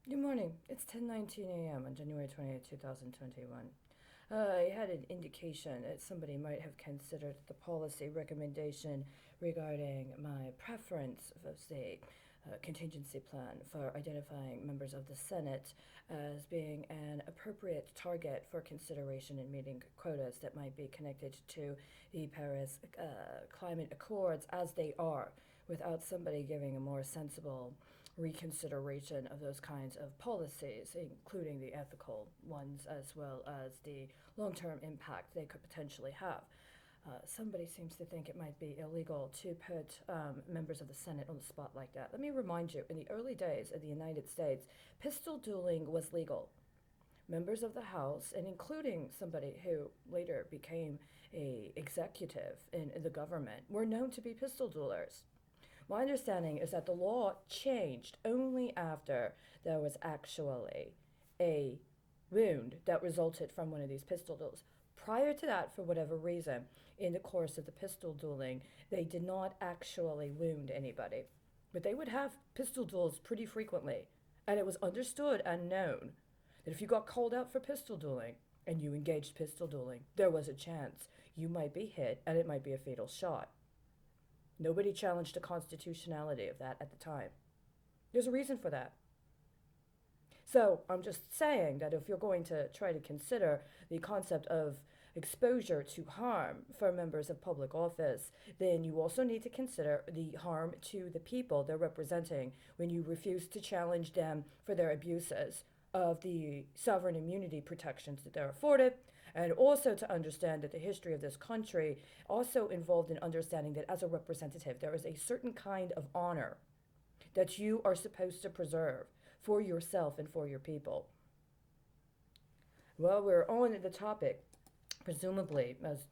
Good morning. It's 10:19 a.m. on January 20th, 2021. I had an indication that somebody might have considered the policy recommendation regarding my preference for, say, a contingency plan for identifying members of the Senate as being an appropriate target for consideration in meeting quotas that might be connected to the Paris Climate Accords as they are, without somebody giving a more sensible reconsideration of those kinds of policies, including the ethical ones as well as the long term impact they could potentially have. Somebody seems to think it might be illegal to put members of the Senate on the spot like that. Let me remind you, in the early days of the United States, pistol dueling was legal. Members of the House, and including somebody who later became a executive in the government, were known to be pistol duelers. My understanding is that the law changed only after there was actually a wound that resulted from one of these pistol duels. Prior to that, for whatever reason, in the course of the pistol dueling, they did not actually wound anybody. But they would have pistol duels pretty frequently. And it was understood and known that if you got called out for pistol dueling and you engaged pistol dueling, there was a chance you might be hit and it might be a fatal shot. Nobody challenged the constitutionality of that at the time. There's a reason for that. So I'm just saying that if you're going to try to consider the concept of exposure to harm for members of public office, then you also need to consider the harm to the people they're representing when you refuse to challenge them for their abuses of the sovereign immunity protections that they're afforded, and also to understand that the history of this country also involved in understanding that as a representative, there is a certain kind of honor that you are supposed to preserve for yourself and for your people. Well, we're on the topic, presumably, as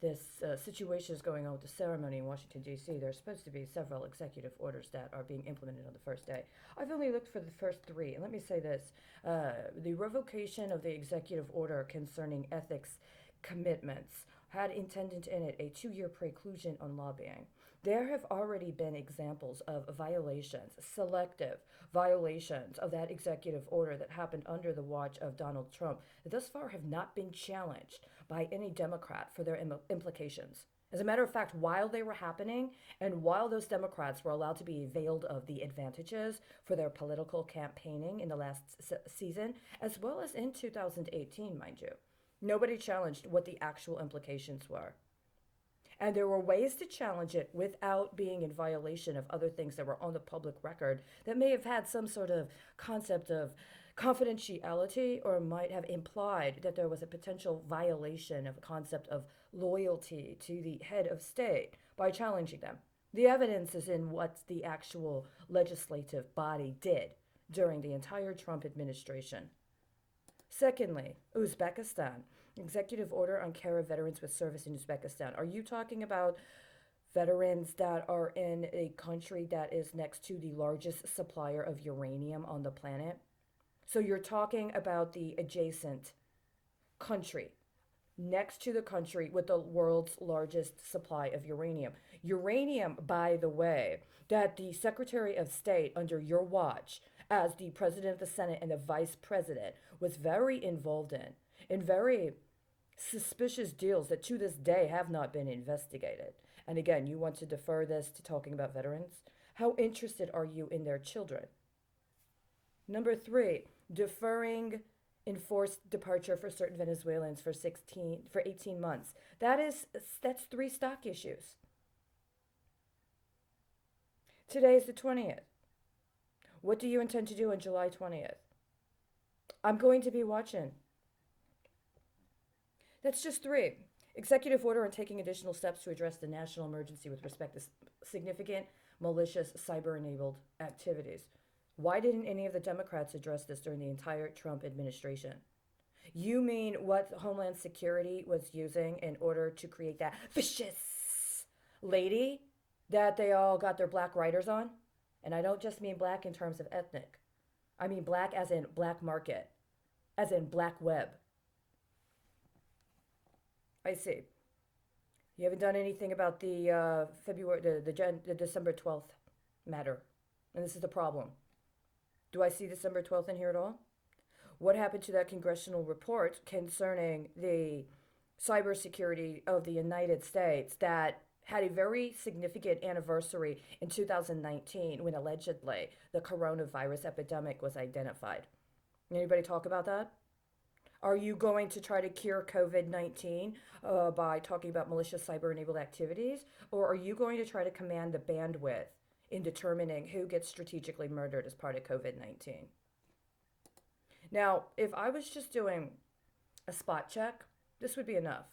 this situation is going on with the ceremony in Washington, D.C., there's supposed to be several executive orders that are being implemented on the first day. I've only looked for the first three, and let me say this the revocation of the executive order concerning ethics commitments had intended in it a 2 year preclusion on lobbying. There have already been examples of violations, selective violations of that executive order that happened under the watch of Donald Trump that thus far have not been challenged by any Democrat for their implications. As a matter of fact, while they were happening and while those Democrats were allowed to be availed of the advantages for their political campaigning in the last season, as well as in 2018, mind you, nobody challenged what the actual implications were. And there were ways to challenge it without being in violation of other things that were on the public record that may have had some sort of concept of confidentiality or might have implied that there was a potential violation of a concept of loyalty to the head of state by challenging them. The evidence is in what the actual legislative body did during the entire Trump administration. Secondly, Uzbekistan. Executive order on care of veterans with service in Uzbekistan. Are you talking about veterans that are in a country that is next to the largest supplier of uranium on the planet? So you're talking about the adjacent country next to the country with the world's largest supply of uranium. Uranium, by the way, that the Secretary of State under your watch, as the President of the Senate and the Vice President, was very involved in very suspicious deals that to this day have not been investigated. And again, you want to defer this to talking about veterans? How interested are you in their children? Number three, deferring enforced departure for certain Venezuelans for 18 months. That's three stock issues. Today is the 20th. What do you intend to do on July 20th? I'm going to be watching. That's just three. Executive order on taking additional steps to address the national emergency with respect to significant malicious cyber enabled activities. Why didn't any of the Democrats address this during the entire Trump administration? You mean what Homeland Security was using in order to create that vicious lady that they all got their black writers on? And I don't just mean black in terms of ethnic. I mean black as in black market, as in black web. I see. You haven't done anything about the December 12th matter, and this is the problem. Do I see December 12th in here at all? What happened to that congressional report concerning the cybersecurity of the United States that had a very significant anniversary in 2019 when allegedly the coronavirus epidemic was identified? Anybody talk about that? Are you going to try to cure COVID 19 by talking about malicious cyber enabled activities? Or are you going to try to command the bandwidth in determining who gets strategically murdered as part of COVID 19? Now, if I was just doing a spot check, this would be enough.